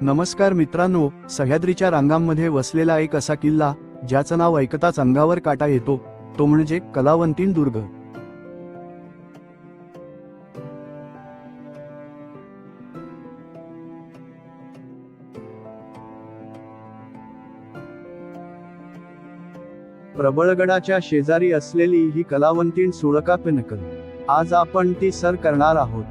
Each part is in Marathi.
नमस्कार मित्रांनो, सह्याद्रीच्या रांगांमध्ये वसलेला एक असा किल्ला ज्याचं नाव ऐकताच अंगावर काटा येतो, तो म्हणजे कलावंतीण दुर्ग. प्रबळगडाच्या शेजारी असलेली ही कलावंतीण सुळका पिनकल. आज आपण ती सर करणार आहोत.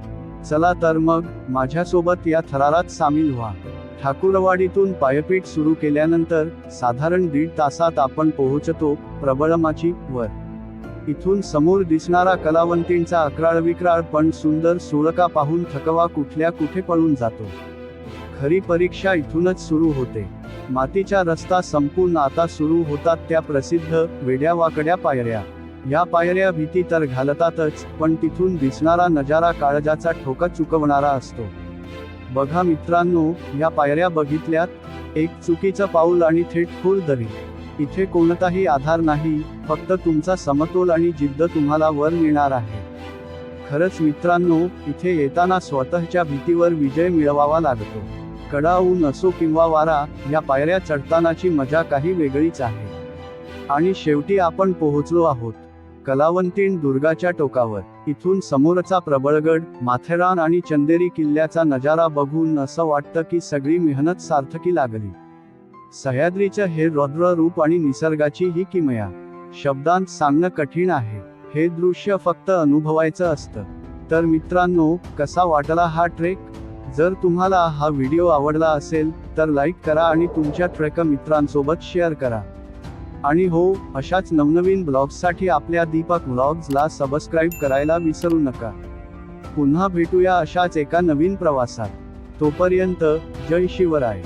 चला तर मग माझ्यासोबत या थरारात सामील व्हा. ठाकुरवाडीतून पायपीट सुरू केल्यानंतर साधारण 1.5 तासात आपण पोहोचतो प्रबळमाची वर. इथून समोर दिसणारा कलावंतींचा अक्राळविक्राळ पण सुंदर सुळका पाहून थकवा कुठल्या कुठे पळून जातो. खरी परीक्षा इथूनच सुरू होते. मातीचा रस्ता संपून आता सुरू होतात त्या प्रसिद्ध वेड्यावाकड्या पायऱ्या. या पायऱ्या भीती तर घालतातच, पण तिथून दिसणारा नजारा काळजाचा ठोका चुकवणारा असतो. बघा मित्रांनो, या पायऱ्या बघितल्यात, एक चुकीचं पाऊल आणि थेट खोल दरी. इथे कोणताही आधार नाही, फक्त तुमचा समतोल आणि जिद्द तुम्हाला वर नेणार आहे. खरंच मित्रांनो, इथे येताना स्वतःच्या भीतीवर विजय मिळवावा लागतो. कडा ऊन असो किंवा वारा, या पायऱ्या चढतानाची मजा काही वेगळीच आहे. आणि शेवटी आपण पोहोचलो आहोत कलावंतीण दुर्गाच्या टोकावर. इथून समोरचा प्रबळगड, माथेरान आणि चंदेरी किल्ल्याचा नजारा बघून असं वाटतं की सगळी मेहनत सार्थकी लागली. सह्याद्रीचं हे रौद्र रूप आणि निसर्गाची ही किमया शब्दांत सांगणं कठीण आहे. हे दृश्य फक्त अनुभवायचं असतं. तर मित्रांनो, कसा वाटला हा ट्रेक? जर तुम्हाला हा व्हिडिओ आवडला असेल तर लाईक करा आणि तुमच्या ट्रेक मित्रांसोबत शेअर करा. आणि हो, अशाच नवनवीन ब्लॉग्ससाठी आपल्या दीपक व्लॉग्सला सबस्क्राईब करायला विसरू नका. पुन्हा भेटूया अशाच एका नवीन प्रवासात. तोपर्यंत जय शिवराय.